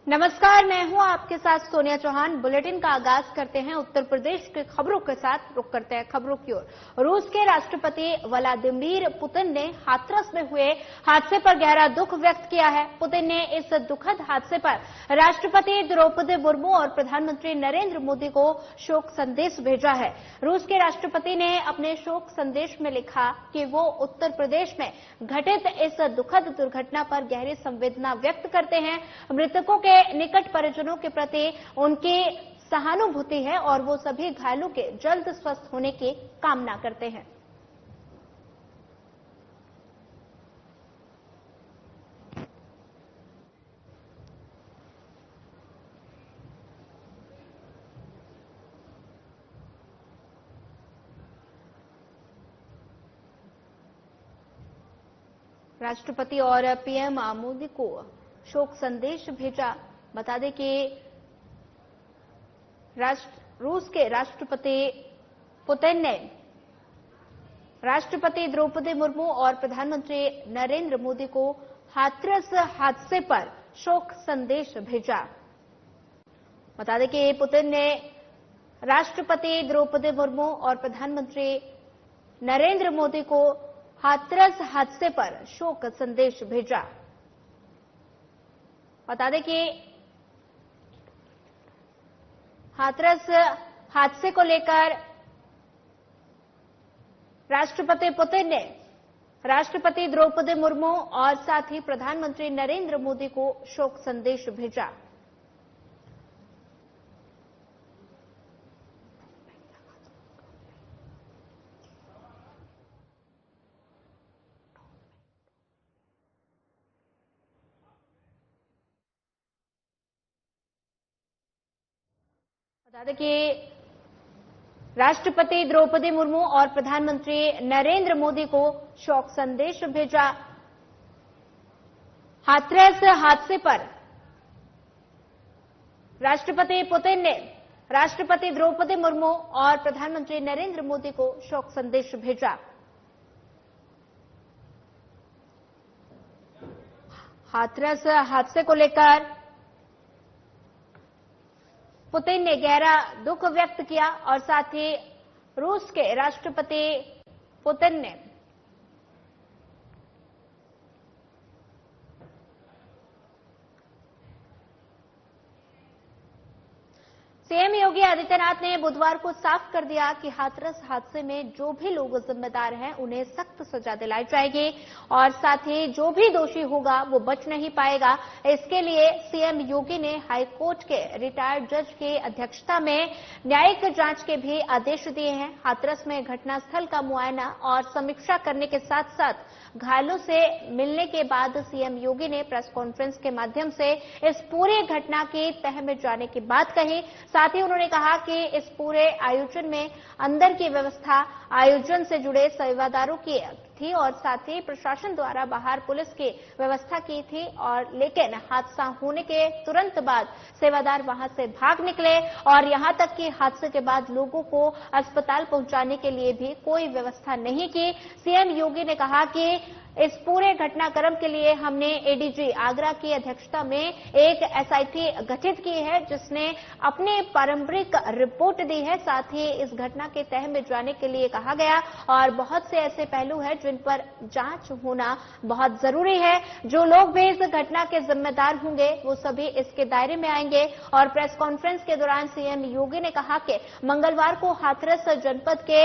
नमस्कार, मैं हूं आपके साथ सोनिया चौहान। बुलेटिन का आगाज करते हैं उत्तर प्रदेश के खबरों के साथ। रुक करते हैं खबरों की ओर। रूस के राष्ट्रपति व्लादिमीर पुतिन ने हाथरस में हुए हादसे पर गहरा दुख व्यक्त किया है। पुतिन ने इस दुखद हादसे पर राष्ट्रपति द्रौपदी मुर्मू और प्रधानमंत्री नरेंद्र मोदी को शोक संदेश भेजा है। रूस के राष्ट्रपति ने अपने शोक संदेश में लिखा कि वो उत्तर प्रदेश में घटित इस दुखद दुर्घटना पर गहरी संवेदना व्यक्त करते हैं। मृतकों के निकट परिजनों के प्रति उनकी सहानुभूति है और वो सभी घायलों के जल्द स्वस्थ होने की कामना करते हैं। राष्ट्रपति और पीएम मोदी को शोक संदेश भेजा। बता दें कि रूस के राष्ट्रपति पुतिन ने राष्ट्रपति द्रौपदी मुर्मू और प्रधानमंत्री नरेंद्र मोदी को हाथरस हादसे पर शोक संदेश भेजा। बता दें कि पुतिन ने राष्ट्रपति द्रौपदी मुर्मू और प्रधानमंत्री नरेंद्र मोदी को हाथरस हादसे पर शोक संदेश भेजा। बता दें कि हाथरस हादसे को लेकर राष्ट्रपति पुतिन ने राष्ट्रपति द्रौपदी मुर्मू और साथ ही प्रधानमंत्री नरेंद्र मोदी को शोक संदेश भेजा। बता दें कि राष्ट्रपति द्रौपदी मुर्मू और प्रधानमंत्री नरेंद्र मोदी को शोक संदेश भेजा। हाथरस हादसे पर राष्ट्रपति पुतिन ने राष्ट्रपति द्रौपदी मुर्मू और प्रधानमंत्री नरेंद्र मोदी को शोक संदेश भेजा। हाथरस हादसे को लेकर पुतिन ने गहरा दुख व्यक्त किया और साथ ही रूस के राष्ट्रपति पुतिन ने सीएम योगी आदित्यनाथ ने बुधवार को साफ कर दिया कि हाथरस हादसे में जो भी लोग जिम्मेदार हैं उन्हें सख्त सजा दिलाई जाएगी और साथ ही जो भी दोषी होगा वो बच नहीं पाएगा। इसके लिए सीएम योगी ने हाईकोर्ट के रिटायर्ड जज की अध्यक्षता में न्यायिक जांच के भी आदेश दिए हैं। हाथरस में घटनास्थल का मुआयना और समीक्षा करने के साथ साथ घायलों से मिलने के बाद सीएम योगी ने प्रेस कॉन्फ्रेंस के माध्यम से इस पूरी घटना की तह में जाने की बात कही। साथ ही उन्होंने कहा कि इस पूरे आयोजन में अंदर की व्यवस्था आयोजन से जुड़े सेवादारों की थी और साथ ही प्रशासन द्वारा बाहर पुलिस की व्यवस्था की थी और लेकिन हादसा होने के तुरंत बाद सेवादार वहां से भाग निकले और यहां तक कि हादसे के बाद लोगों को अस्पताल पहुंचाने के लिए भी कोई व्यवस्था नहीं की। सीएम योगी ने कहा कि इस पूरे घटनाक्रम के लिए हमने एडीजी आगरा की अध्यक्षता में एक एसआईटी गठित की है जिसने अपनी पारंपरिक रिपोर्ट दी है। साथ ही इस घटना के तह में जाने के लिए कहा गया और बहुत से ऐसे पहलू हैं जिन पर जांच होना बहुत जरूरी है। जो लोग भी इस घटना के जिम्मेदार होंगे वो सभी इसके दायरे में आएंगे। और प्रेस कॉन्फ्रेंस के दौरान सीएम योगी ने कहा कि मंगलवार को हाथरस जनपद के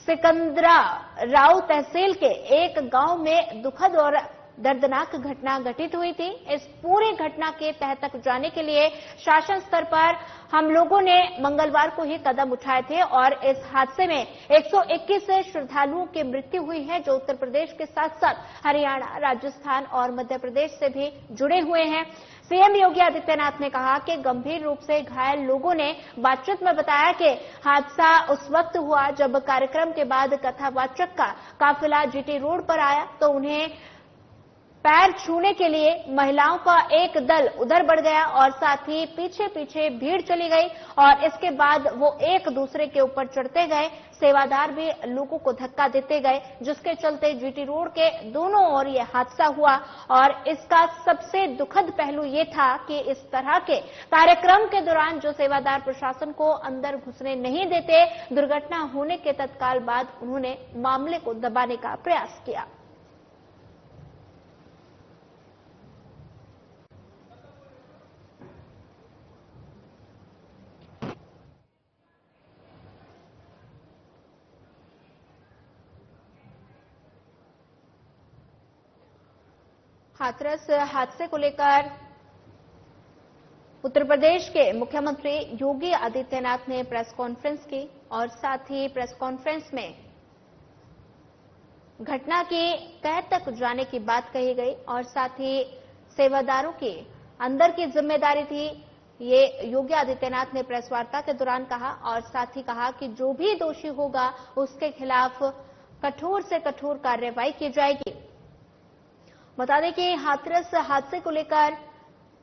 सिकंदरा राव तहसील के एक गांव में दुखद और दर्दनाक घटना घटित हुई थी। इस पूरी घटना के तह तक जाने के लिए शासन स्तर पर हम लोगों ने मंगलवार को ही कदम उठाए थे और इस हादसे में 121 श्रद्धालुओं की मृत्यु हुई है जो उत्तर प्रदेश के साथ साथ हरियाणा, राजस्थान और मध्य प्रदेश से भी जुड़े हुए हैं। सीएम योगी आदित्यनाथ ने कहा कि गंभीर रूप से घायल लोगों ने बातचीत में बताया कि हादसा उस वक्त हुआ जब कार्यक्रम के बाद कथावाचक का काफिला जीटी रोड पर आया तो उन्हें पैर छूने के लिए महिलाओं का एक दल उधर बढ़ गया और साथ ही पीछे पीछे भीड़ चली गई और इसके बाद वो एक दूसरे के ऊपर चढ़ते गए। सेवादार भी लोगों को धक्का देते गए, जिसके चलते जीटी रोड के दोनों ओर ये हादसा हुआ। और इसका सबसे दुखद पहलू ये था कि इस तरह के कार्यक्रम के दौरान जो सेवादार प्रशासन को अंदर घुसने नहीं देते, दुर्घटना होने के तत्काल बाद उन्होंने मामले को दबाने का प्रयास किया। हाथरस हादसे को लेकर उत्तर प्रदेश के मुख्यमंत्री योगी आदित्यनाथ ने प्रेस कॉन्फ्रेंस की और साथ ही प्रेस कॉन्फ्रेंस में घटना की तह तक जाने की बात कही गई और साथ ही सेवादारों की अंदर की जिम्मेदारी थी, ये योगी आदित्यनाथ ने प्रेस वार्ता के दौरान कहा। और साथ ही कहा कि जो भी दोषी होगा उसके खिलाफ कठोर से कठोर कार्रवाई की जाएगी। बता दें कि हाथरस हादसे को लेकर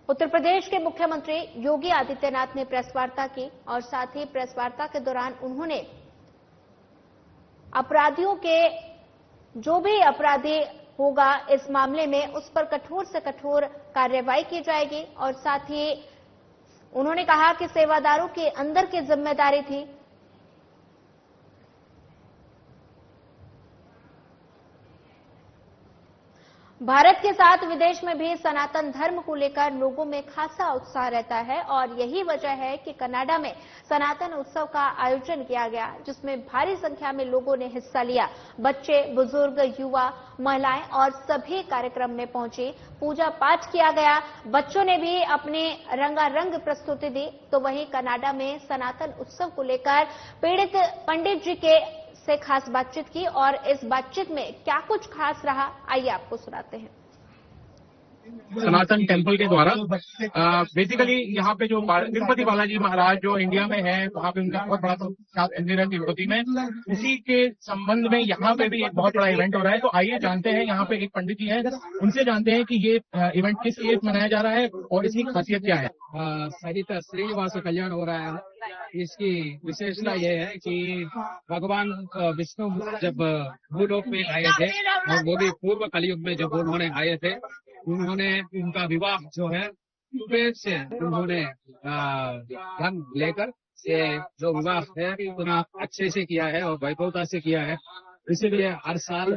उत्तर प्रदेश के मुख्यमंत्री योगी आदित्यनाथ ने प्रेस वार्ता की और साथ ही प्रेस वार्ता के दौरान उन्होंने अपराधियों के जो भी अपराधी होगा इस मामले में उस पर कठोर से कठोर कार्रवाई की जाएगी। और साथ ही उन्होंने कहा कि सेवादारों के अंदर की जिम्मेदारी थी। भारत के साथ विदेश में भी सनातन धर्म को लेकर लोगों में खासा उत्साह रहता है और यही वजह है कि कनाडा में सनातन उत्सव का आयोजन किया गया, जिसमें भारी संख्या में लोगों ने हिस्सा लिया। बच्चे, बुजुर्ग, युवा, महिलाएं और सभी कार्यक्रम में पहुंचे। पूजा पाठ किया गया। बच्चों ने भी अपने रंगारंग प्रस्तुति दी। तो वहीं कनाडा में सनातन उत्सव को लेकर पीड़ित पंडित जी के से खास बातचीत की और इस बातचीत में क्या कुछ खास रहा, आइए आपको सुनाते हैं। सनातन टेम्पल के द्वारा बेसिकली यहाँ पे जो तिरुपति बालाजी महाराज जो इंडिया में है, वहाँ पे उनका बहुत बड़ा मंदिर है तिरुपति में। उसी के संबंध में यहाँ पे भी एक बहुत बड़ा इवेंट हो रहा है। तो आइए जानते हैं, यहाँ पे एक पंडित जी हैं, उनसे जानते हैं कि ये इवेंट किस लिए मनाया जा रहा है और इसकी खासियत क्या है। सहित श्रीनिवास कल्याण हो रहा है। इसकी विशेषता यह है कि भगवान विष्णु जब भूलोक में आए थे और वो भी पूर्व कलयुग में जब उन्होंने आए थे, उन्होंने उनका विवाह जो है कुबेर से उन्होंने धन लेकर से जो विवाह है उतना अच्छे से किया है और वैभवता से किया है। इसीलिए हर साल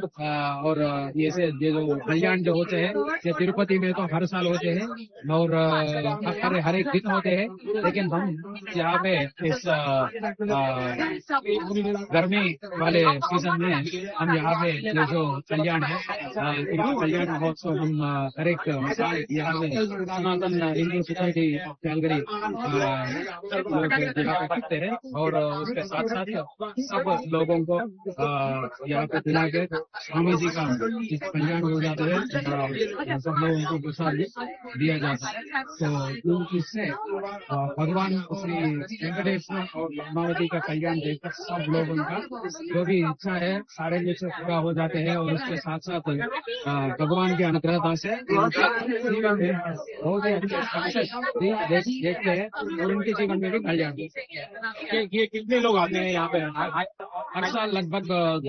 और ये जो कल्याण जो होते हैं ये तिरुपति में तो हर साल होते हैं और हर एक दिन होते हैं। लेकिन हम यहाँ पे इस गर्मी वाले सीजन में हम यहाँ पे ये जो कल्याण है कल्याण महोत्सव हम हर एक यहाँ पे सनातन हिंदू सोसाइटी कैलगरी करते हैं और उसके साथ साथ सब लोगों को यहाँ पे दिला के स्वामी जी का कल्याण हो जाता है, सब लोगों को प्रसाद दिया जाता है। तो इससे भगवान श्री वेंकटेश्वर और पद्मावती का कल्याण देखकर सब लोगों का जो भी इच्छा है सारे विषय पूरा हो जाते हैं और उसके साथ साथ भगवान की अनुग्रहता से बहुत ही अच्छे देखते हैं और उनके जीवन में भी कल्याण। ये कितने लोग आते हैं यहाँ पे? हर साल लगभग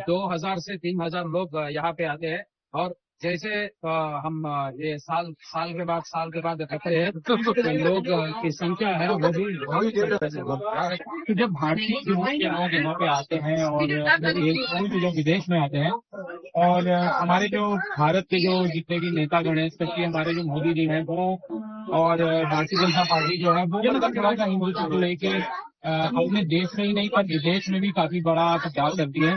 2000 से 3000 लोग यहाँ पे आते हैं और जैसे हम ये साल के बाद करते हैं तो लोग की संख्या है वो भी तो जब भारतीय लोग यहाँ पे आते हैं और जो विदेश में आते हैं और हमारे जो भारत के जो जितने भी नेतागण हैं, स्पेशली हमारे जो मोदी जी हैं वो और भारतीय जनता पार्टी जो है वो हिंदुत्व को लेके अपने देश में ही नहीं पर विदेश में भी काफी बड़ा प्रचार करती है।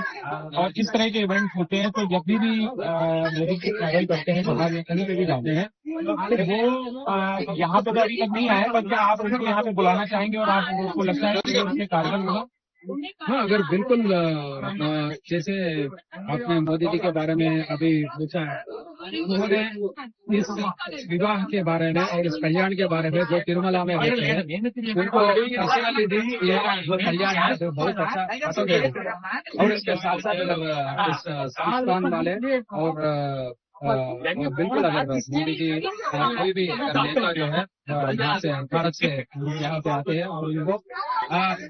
और इस तरह के इवेंट होते हैं तो जब भी मोदी जी ट्रैवल करते हैं बाहर कहीं पे भी जाते हैं तो वो यहाँ पे तो अभी तक नहीं आए, पर क्या आप उनको यहाँ पे बुलाना चाहेंगे और आपको लगता है कि उसके कार्यक्रम होगा? हाँ, अगर बिल्कुल जैसे आपने मोदी जी के बारे में अभी पूछा है, उन्होंने इस विवाह के बारे में और इस कल्याण के बारे में जो तिरुमला में होते हैं उनको जो कल्याण है तो बहुत अच्छा पसंद है। और इसके साथ साथ इस संस्थान वाले और और बिल्कुल अगर मोदी जी कोई भी अगर नेता जो है यहाँ से भारत से यहाँ पे आते हैं और उनको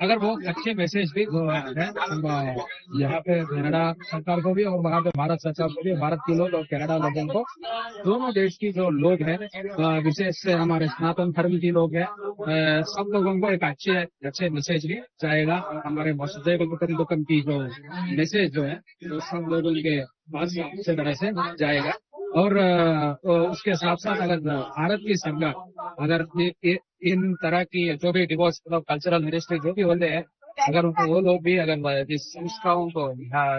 अगर वो अच्छे मैसेज भी यहाँ पे कनाडा सरकार को भी और वहाँ पे भारत सरकार को भी, भारत के लोग और कनाडा लोगों को, दोनों देश की जो लोग हैं, विशेष से हमारे सनातन धर्म के लोग हैं, सब लोगों को एक अच्छे मैसेज भी जाएगा। और हमारे वसुधैव कुटुंबकम की जो मैसेज जो है तो सब लोगों के पास अच्छे तरह से जाएगा। और उसके साथ साथ अगर भारत की सरकार अगर इन तरह की जो भी डिवोर्स मतलब कल्चरल मिनिस्ट्री जो भी होते हैं, अगर वो लोग भी अगर इस संस्थाओं को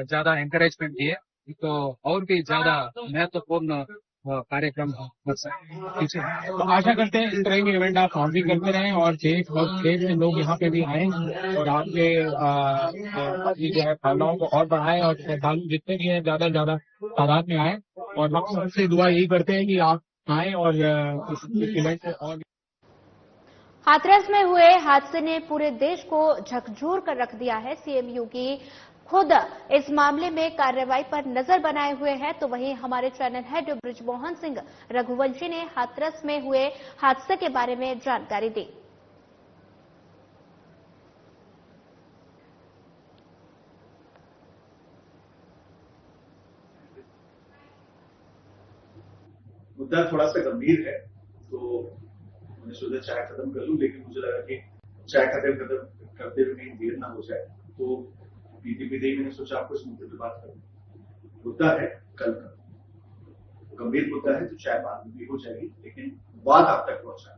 ज्यादा एनकरेजमेंट दिए तो और भी ज्यादा महत्वपूर्ण कार्यक्रम हो सकते हैं। तो आशा करते हैं इस तरह के इवेंट आप और भी करते रहें और देश और देश में लोग यहाँ पे भी आए और आपके जो है भावनाओं को और बढ़ाएं और श्रद्धालु जितने भी हैं ज्यादा से ज्यादा तादाद में आए। और हम सबसे दुआ यही करते हैं कि आप आए और इस इवेंट में और हाथरस में हुए हादसे ने पूरे देश को झकझोर कर रख दिया है। सीएम योगी खुद इस मामले में कार्रवाई पर नजर बनाए हुए हैं, तो वहीं हमारे चैनल हेड ब्रिजमोहन सिंह रघुवंशी ने हाथरस में हुए हादसे के बारे में जानकारी दी। मुद्दा थोड़ा सा गंभीर है, तो मैंने सोचा चाय खत्म कर लूं, लेकिन मुझे लगा कि चाय खत्म करते हुए कहीं देर ना हो जाए, तो पीते मैंने सोचा आपको इस मुद्दे पर बात करूं। मुद्दा है कल का, गंभीर मुद्दा है, तो चाय बाद में भी हो जाएगी, लेकिन बात आप तक पहुंचा।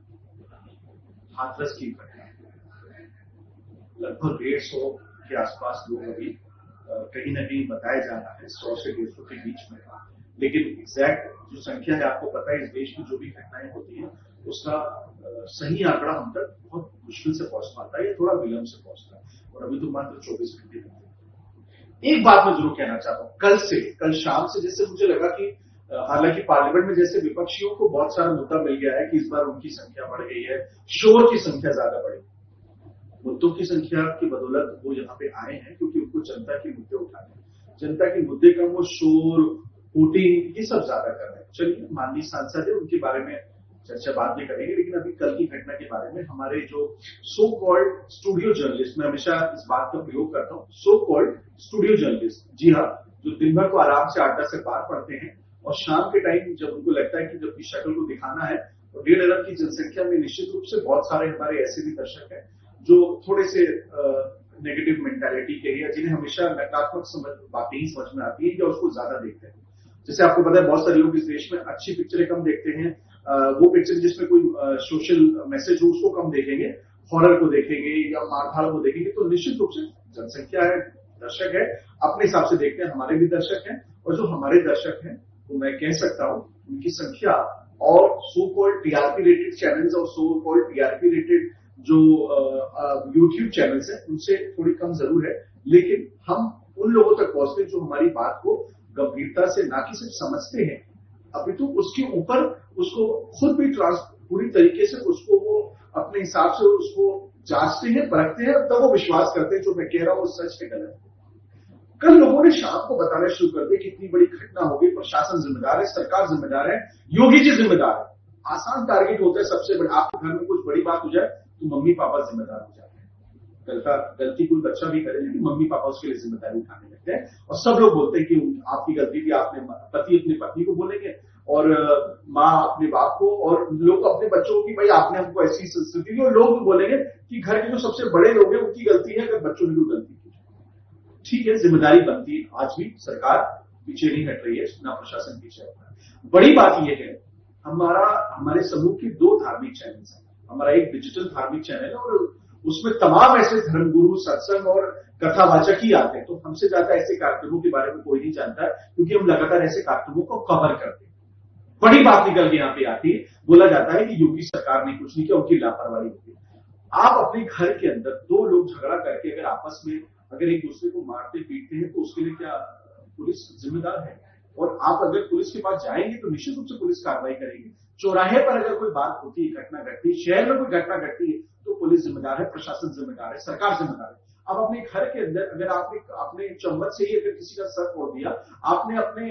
हाथरस की घटना, लगभग 150 के आसपास लोग अभी कहीं न कहीं बताया जा रहा है 100 से 150 के बीच में, लेकिन एग्जैक्ट जो संख्या है आपको पता है, इस देश में जो भी घटनाएं होती हैं उसका सही आंकड़ा हम तक बहुत मुश्किल से पहुंच पाता है या थोड़ा विलंब से पहुंचता है, और अभी तो मात्र 24 घंटे हैं। एक बात मैं जरूर कहना चाहता हूं, कल शाम से जैसे मुझे लगा कि हालांकि पार्लियामेंट में जैसे विपक्षियों को बहुत सारा मुद्दा मिल गया है कि इस बार उनकी संख्या बढ़ गई है, शोर की संख्या ज्यादा बढ़ी, मुद्दों की संख्या की बदौलत वो यहाँ पे आए हैं क्योंकि उनको जनता के मुद्दे उठाने, जनता के मुद्दे कम, वो शोर वोटिंग ये सब ज्यादा कर रहे हैं। चलिए, माननीय सांसद है, उनके बारे में चर्चा बाद में करेंगे, लेकिन अभी कल की घटना के बारे में हमारे जो सो कॉल्ड स्टूडियो जर्नलिस्ट, मैं हमेशा इस बात का प्रयोग करता हूं, सो कॉल्ड स्टूडियो जर्नलिस्ट, जी हाँ, जो दिन भर को आराम से 8-10 अखबार पढ़ते हैं और शाम के टाइम जब उनको लगता है कि जब की शक्ल को दिखाना है, तो 1.5 अरब की जनसंख्या में निश्चित रूप से बहुत सारे हमारे ऐसे भी दर्शक हैं जो थोड़े से नेगेटिव मेंटालिटी के या जिन्हें हमेशा नकारात्मक बातें ही समझ में आती है या उसको ज्यादा देखते हैं। जैसे आपको पता है, बहुत सारे लोग इस देश में अच्छी पिक्चरें कम देखते हैं, वो पिक्चर जिसमें कोई सोशल मैसेज हो उसको कम देखेंगे, हॉरर को देखेंगे या मारधाड़ को देखेंगे, तो निश्चित रूप से जनसंख्या है, दर्शक है, अपने हिसाब से देखते हैं, हमारे भी दर्शक हैं, और जो हमारे दर्शक हैं तो मैं कह सकता हूं उनकी संख्या और so called TRP rated channels और सो कॉल्ड टीआरपी रेटेड जो यूट्यूब चैनल्स हैं उनसे थोड़ी कम जरूर है, लेकिन हम उन लोगों तक पहुंचते हैं जो हमारी बात को गंभीरता से ना कि सिर्फ समझते हैं, अभी तो उसके ऊपर उसको खुद भी पूरी तरीके से उसको वो अपने हिसाब से उसको जांचते हैं, परखते हैं, तब वो विश्वास करते हैं जो मैं कह रहा हूं वो सच है गलत है। कल लोगों ने शाम को बताना शुरू कर दिया कि इतनी बड़ी घटना हो गई, प्रशासन जिम्मेदार है, सरकार जिम्मेदार है, योगी जी जिम्मेदार है। आसान टारगेट होता है सबसे बड़ा, आपके घर में कुछ बड़ी बात हो जाए तो मम्मी पापा जिम्मेदार हो जाते हैं। गलती कोई बच्चा भी करे लेकिन मम्मी पापा उसके लिए जिम्मेदारी उठाने लगते हैं, और सब लोग बोलते हैं कि आपकी गलती थी, आपने पति अपनी पत्नी को बोलेंगे और माँ अपने बाप को, और लोग अपने बच्चों को कि भाई आपने हमको ऐसी संस्कृति दी, और लोग बोलेंगे कि घर के जो सबसे बड़े लोग हैं उनकी गलती है अगर बच्चों ने कोई गलती की। ठीक है, जिम्मेदारी बनती है, आज भी सरकार पीछे नहीं हट रही है, ना प्रशासन पीछे हट रहा है। बड़ी बात यह है, हमारे समूह के 2 धार्मिक चैनल हैं, हमारा एक डिजिटल धार्मिक चैनल है और उसमें तमाम ऐसे धर्मगुरु, सत्संग और कथावाचक ही आते हैं, तो हमसे ज्यादा ऐसे कार्यक्रमों के बारे में कोई नहीं जानता है, क्योंकि हम लगातार ऐसे कार्यक्रमों को कवर करते हैं। बड़ी बात निकल के यहाँ पे आती है, बोला जाता है कि योगी सरकार ने कुछ नहीं किया, उनकी लापरवाही होती है। आप अपने घर के अंदर 2 लोग झगड़ा करके अगर आपस में अगर एक दूसरे को मारते पीटते हैं तो उसके लिए क्या पुलिस जिम्मेदार है? और आप अगर पुलिस के पास जाएंगे तो निश्चित रूप से पुलिस कार्रवाई करेगी। चौराहे पर अगर कोई बात होती है, घटना घटती है, शहर में कोई घटना घटती है, तो पुलिस जिम्मेदार है, प्रशासन जिम्मेदार है, सरकार जिम्मेदार है। अब अपने घर के अंदर अगर आपने अपने चम्मच से ही अगर किसी का सर फोड़ दिया, आपने अपने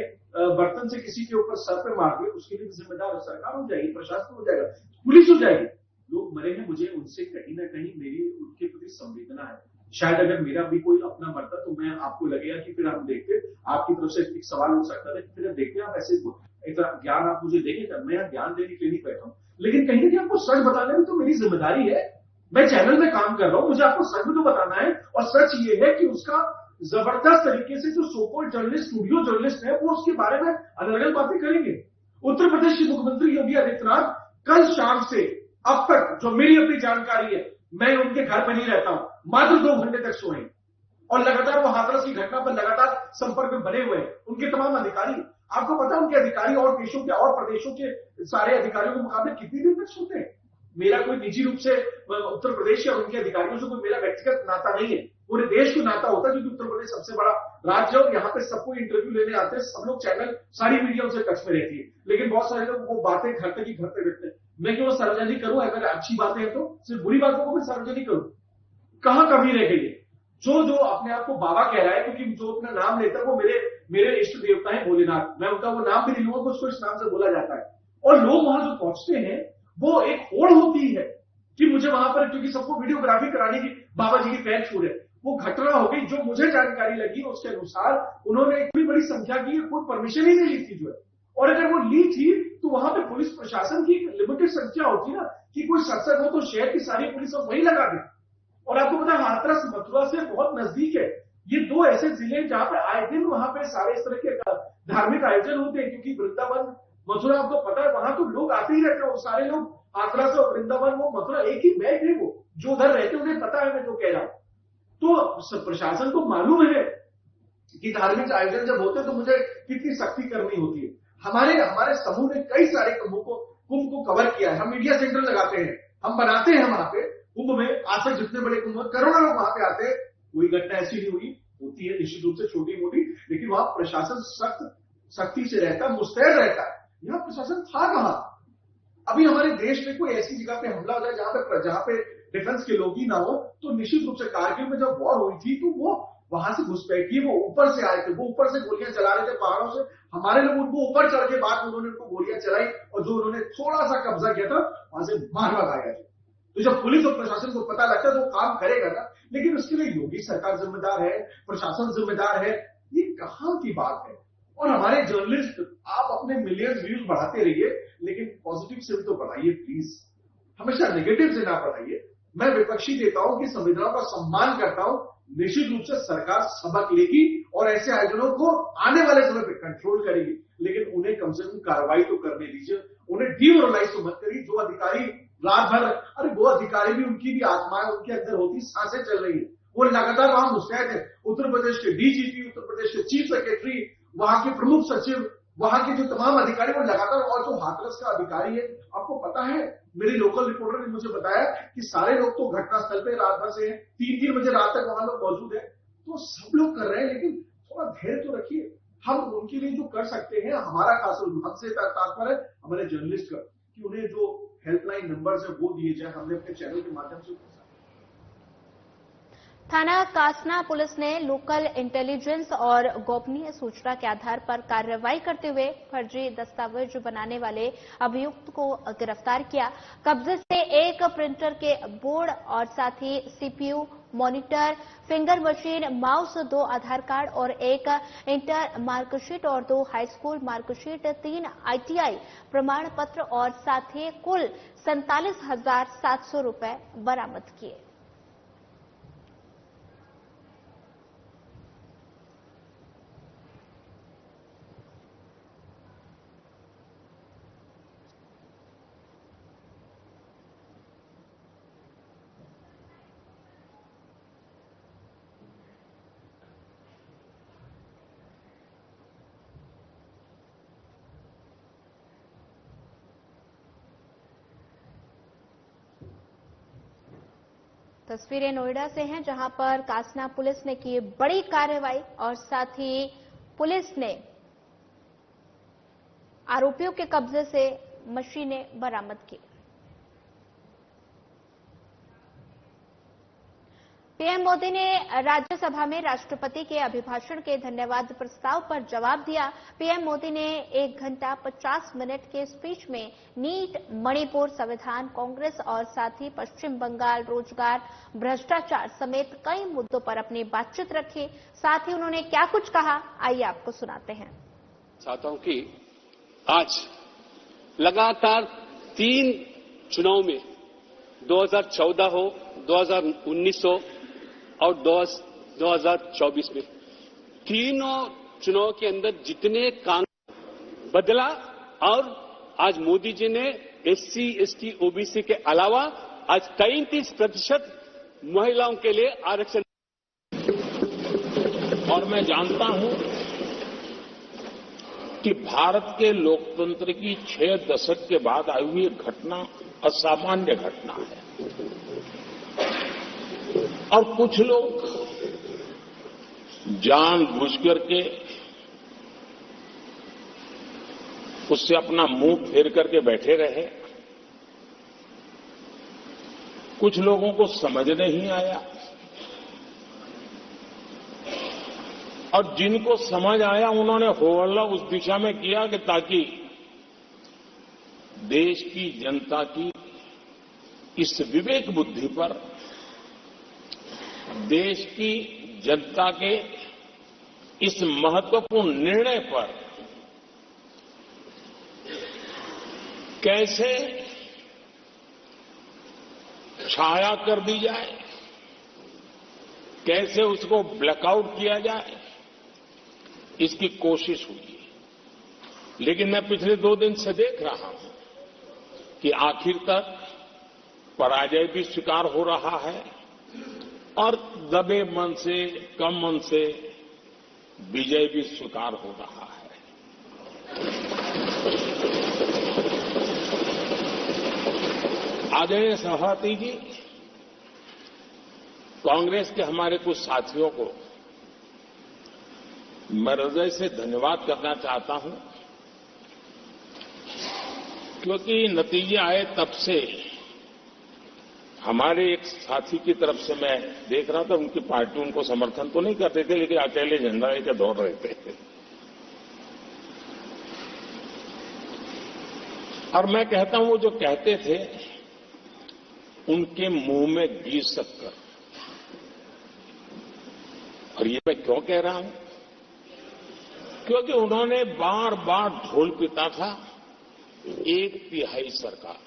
बर्तन से किसी के ऊपर सर पे मार दिया, उसके लिए भी जिम्मेदार सरकार हो जाएगी, प्रशासन हो जाएगा, पुलिस हो जाएगी। लोग मरे हैं, मुझे उनसे कहीं ना कहीं मेरी उनके प्रति संवेदना है। शायद अगर मेरा भी कोई अपना मरता तो मैं आपको लगेगा कि फिर हम देखते, आपकी तरफ से एक सवाल हो सकता है, फिर देखते आप ऐसे इतना ज्ञान आप मुझे देंगे, मैं यहाँ ज्ञान देने के लिए नहीं बैठा हूं, लेकिन कहीं ना कहीं आपको सच बताने में तो मेरी जिम्मेदारी है। मैं चैनल में काम कर रहा हूं, मुझे आपको सच भी तो बताना है, और सच ये है कि उसका जबरदस्त तरीके से जो सोकॉल्ड जर्नलिस्ट, स्टूडियो जर्नलिस्ट है, वो उसके बारे में अलग अलग बातें करेंगे। उत्तर प्रदेश के मुख्यमंत्री योगी आदित्यनाथ कल शाम से अब तक जो मेरी अपनी जानकारी है, मैं उनके घर पर नहीं रहता हूं, मात्र 2 घंटे तक सोए, और लगातार वो हाथरस की घटना पर लगातार संपर्क में बने हुए हैं। उनके तमाम अधिकारी, आपको पता है उनके अधिकारी और देशों के और प्रदेशों के सारे अधिकारियों के मुकाबले कितनी देर तक सोते हैं। मेरा कोई निजी रूप से उत्तर प्रदेश या उनके अधिकारियों से कोई मेरा व्यक्तिगत नाता नहीं है, पूरे देश को नाता होता है, क्योंकि उत्तर प्रदेश सबसे बड़ा राज्य है और यहाँ पे सबको इंटरव्यू लेने आते हैं, सब लोग चैनल, सारी मीडिया उनसे टच में रहती है, लेकिन बहुत सारे लोग वो बातें घर तक ही घर पे रखते हैं। मैं क्यों सार्वजनिक करूं? अगर अच्छी बातें हैं तो सिर्फ बुरी बातों को मैं सार्वजनिक करूं? कहां कमी रह गई है? जो अपने आप को बाबा कह रहा है, क्योंकि जो अपना नाम लेता है वो मेरे इष्ट देवता है भोलेनाथ, मैं उनका वो नाम भी नहीं लूंगा, कुछ इस नाम से बोला जाता है। और लोग वहां जो पहुंचते हैं वो एक होड़ होती है कि मुझे वहां पर, क्योंकि सबको वीडियोग्राफी कराने की बाबा जी की पैर छू रहे, वो घटना हो गई। जो मुझे जानकारी लगी उसके अनुसार उन्होंने इतनी बड़ी संख्या की कोई परमिशन ही नहीं ली थी जो है, और अगर वो ली थी तो वहां पे पुलिस प्रशासन की लिमिटेड संख्या होती ना, कि कोई सत्संग हो तो शहर की सारी पुलिस वहीं लगा दे। और आपको पता है हाथरस मथुरा से बहुत नजदीक है, ये 2 ऐसे जिले जहां पे आए दिन वहां पे सारे इस तरह के धार्मिक आयोजन होते हैं, क्योंकि वृंदावन मथुरा आपको पता है वहां तो लोग आते ही रहते हैं, सारे लोग हाथरस और वृंदावन वो मथुरा एक ही बैग है, वो जो उधर रहते हैं उन्हें पता है मैं जो कह रहा हूं। तो प्रशासन को मालूम है कि धार्मिक आयोजन जब होते हैं तो मुझे कितनी सख्ती करनी होती है। हमारे समूह ने कई सारे कुंभ को कवर किया है, हम मीडिया सेंटर लगाते हैं, हम बनाते हैं वहां पे कुंभ में, आज तक जितने बड़े कुंभ करोड़ों लोग वहां पे आते हैं, कोई घटना ऐसी नहीं हुई, होती है निश्चित रूप से छोटी मोटी, लेकिन वहां प्रशासन सख्ती से रहता है, मुस्तैद रहता है। यहाँ प्रशासन था कहां? अभी हमारे देश में कोई ऐसी जगह पे हमला हो जाए जहां पे डिफेंस के लोग ही ना हो, तो निश्चित रूप से कारगिल में जब वॉर हुई थी तो वो वहां से घुसपैठी, वो ऊपर से आए थे, वो ऊपर से गोलियां चला रहे थे पहाड़ों से, हमारे लोग उनको ऊपर चढ़ के बाद उन्होंने उनको गोलियां चलाई, और जो उन्होंने थोड़ा सा कब्जा किया था वहां से मार भगाया। तो जब पुलिस और प्रशासन को पता लगता है तो वो काम करेगा ना, लेकिन उसके लिए योगी सरकार जिम्मेदार है, प्रशासन जिम्मेदार है, ये कहां की बात है? और हमारे जर्नलिस्ट, आप अपने मिलियंस व्यूज बढ़ाते रहिए, लेकिन पॉजिटिव से भी तो बढ़ाइए प्लीज, हमेशा नेगेटिव से ना बढ़ाइए। मैं विपक्षी देता हूं कि संविधान का सम्मान करता हूं, निश्चित रूप से सरकार सबक लेगी और ऐसे आयोजनों को आने वाले समय पे कंट्रोल करेगी, लेकिन उन्हें कम से कम कार्रवाई तो करने दीजिए, उन्हें डिमोरलाइज तो मत करिए। जो अधिकारी रात भर, अरे वो अधिकारी भी, उनकी भी आत्माएं उनके अंदर होती, सांसें चल रही है, वो लगातार वहां मुस्तैद है। उत्तर प्रदेश के डीजीपी, उत्तर प्रदेश के चीफ सेक्रेटरी, वहां के प्रमुख सचिव, वहां के जो तमाम अधिकारी वो लगातार, और जो हाथरस का अधिकारी है, आपको पता है मेरी लोकल रिपोर्टर ने मुझे बताया कि सारे लोग तो घटनास्थल पे रात भर से 3-3 बजे रात तक वहां लोग मौजूद है। तो सब लोग कर रहे हैं, लेकिन थोड़ा धैर्य तो रखिए। हम उनके लिए जो कर सकते हैं, हमारा खास हमसे तात्पर्य है हमारे जर्नलिस्ट का, कि उन्हें जो हेल्पलाइन नंबर्स है वो दिए जाए, हमने अपने चैनल के माध्यम से। थाना कासना पुलिस ने लोकल इंटेलिजेंस और गोपनीय सूचना के आधार पर कार्रवाई करते हुए फर्जी दस्तावेज बनाने वाले अभियुक्त को गिरफ्तार किया। कब्जे से एक प्रिंटर के बोर्ड और साथ ही CPU, monitor, finger machine, mouse, 2 Aadhaar card और एक इंटर मार्कशीट और 2 हाई स्कूल मार्कशीट, 3 आईटीआई प्रमाण पत्र और साथ ही कुल 47,700 रुपए बरामद किए। तस्वीरें नोएडा से हैं, जहां पर कासना पुलिस ने की बड़ी कार्रवाई और साथ ही पुलिस ने आरोपियों के कब्जे से मशीनें बरामद की। पीएम मोदी ने राज्यसभा में राष्ट्रपति के अभिभाषण के धन्यवाद प्रस्ताव पर जवाब दिया। पीएम मोदी ने 1 घंटा 50 मिनट के स्पीच में नीट, मणिपुर, संविधान, कांग्रेस और साथ ही पश्चिम बंगाल, रोजगार, भ्रष्टाचार समेत कई मुद्दों पर अपनी बातचीत रखी। साथ ही उन्होंने क्या कुछ कहा, आइए आपको सुनाते हैं। चाहता हूं कि आज लगातार 3 चुनाव में 2014 हो, 2019 हो और 2024 में तीनों चुनाव के अंदर जितने कानून बदला और आज मोदी जी ने SC, ST, OBC के अलावा आज 33% महिलाओं के लिए आरक्षण। और मैं जानता हूं कि भारत के लोकतंत्र की 6 दशक के बाद आई हुई घटना असामान्य घटना है और कुछ लोग जानबूझ करके उससे अपना मुंह फेर करके बैठे रहे। कुछ लोगों को समझ नहीं आया और जिनको समझ आया उन्होंने हो हल्ला उस दिशा में किया कि ताकि देश की जनता की इस विवेक बुद्धि पर, देश की जनता के इस महत्वपूर्ण निर्णय पर कैसे छाया कर दी जाए, कैसे उसको ब्लैकआउट किया जाए, इसकी कोशिश हुई। लेकिन मैं पिछले 2 दिन से देख रहा हूं कि आखिर तक पराजय भी स्वीकार हो रहा है और दबे मन से, कम मन से विजय भी स्वीकार हो रहा है। आदरणीय सभापति जी, कांग्रेस के हमारे कुछ साथियों को मैं हृदय से धन्यवाद करना चाहता हूं, क्योंकि नतीजे आए तब से हमारे एक साथी की तरफ से मैं देख रहा था, उनकी पार्टी उनको समर्थन तो नहीं करते थे, लेकिन अकेले झंडा लेकर दौड़ रहे थे। और मैं कहता हूं, वो जो कहते थे उनके मुंह में घी शक्कर। और ये मैं क्यों कह रहा हूं? क्योंकि उन्होंने बार बार ढोल पीटा था 1/3 सरकार।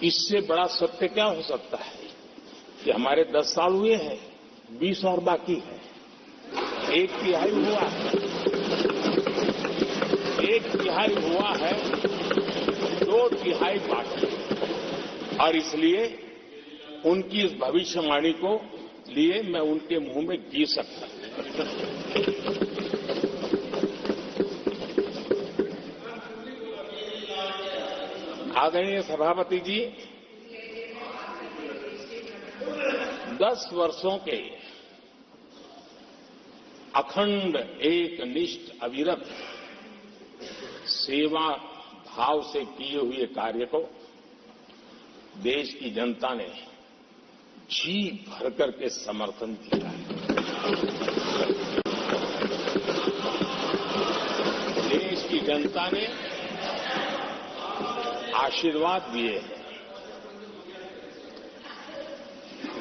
इससे बड़ा सत्य क्या हो सकता है कि हमारे 10 साल हुए हैं, 20 और बाकी है। 1/3 हुआ है, 1/3 हुआ है, 2/3 बाकी है। और इसलिए उनकी इस भविष्यवाणी को लिए मैं उनके मुंह में घी सकता। आदरणीय सभापति जी, 10 वर्षों के अखंड, एकनिष्ठ, अविरत सेवा भाव से किए हुए कार्य को देश की जनता ने जी भर करके समर्थन दिया है। देश की जनता ने आशीर्वाद दिए हैं।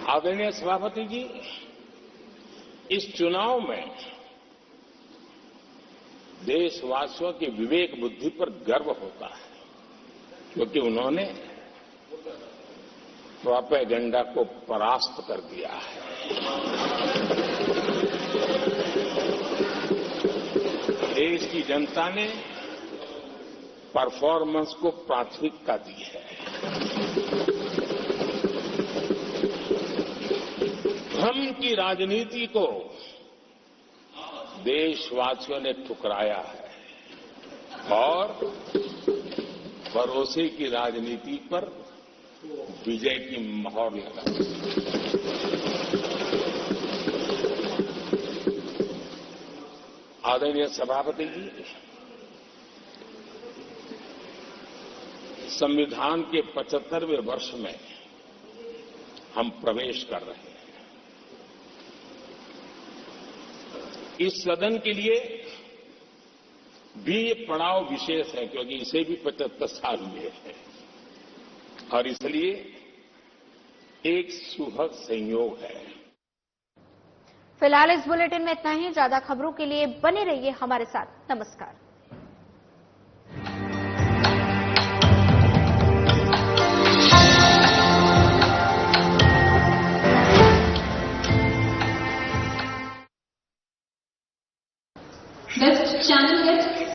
आदरणीय सभापति जी, इस चुनाव में देशवासियों की विवेक बुद्धि पर गर्व होता है, क्योंकि उन्होंने प्रोपेगेंडा को परास्त कर दिया है। देश की जनता ने परफॉर्मेंस को प्राथमिकता दी है। भ्रम की राजनीति को देशवासियों ने ठुकराया है और भरोसे की राजनीति पर विजय की मोहर लगा। आदरणीय सभापति जी, संविधान के 75वें वर्ष में हम प्रवेश कर रहे हैं। इस सदन के लिए भी ये पड़ाव विशेष है क्योंकि इसे भी 75 साल हुए हैं और इसलिए एक सुखद संयोग है। फिलहाल इस बुलेटिन में इतना ही। ज्यादा खबरों के लिए बने रहिए हमारे साथ। नमस्कार। Best channel hit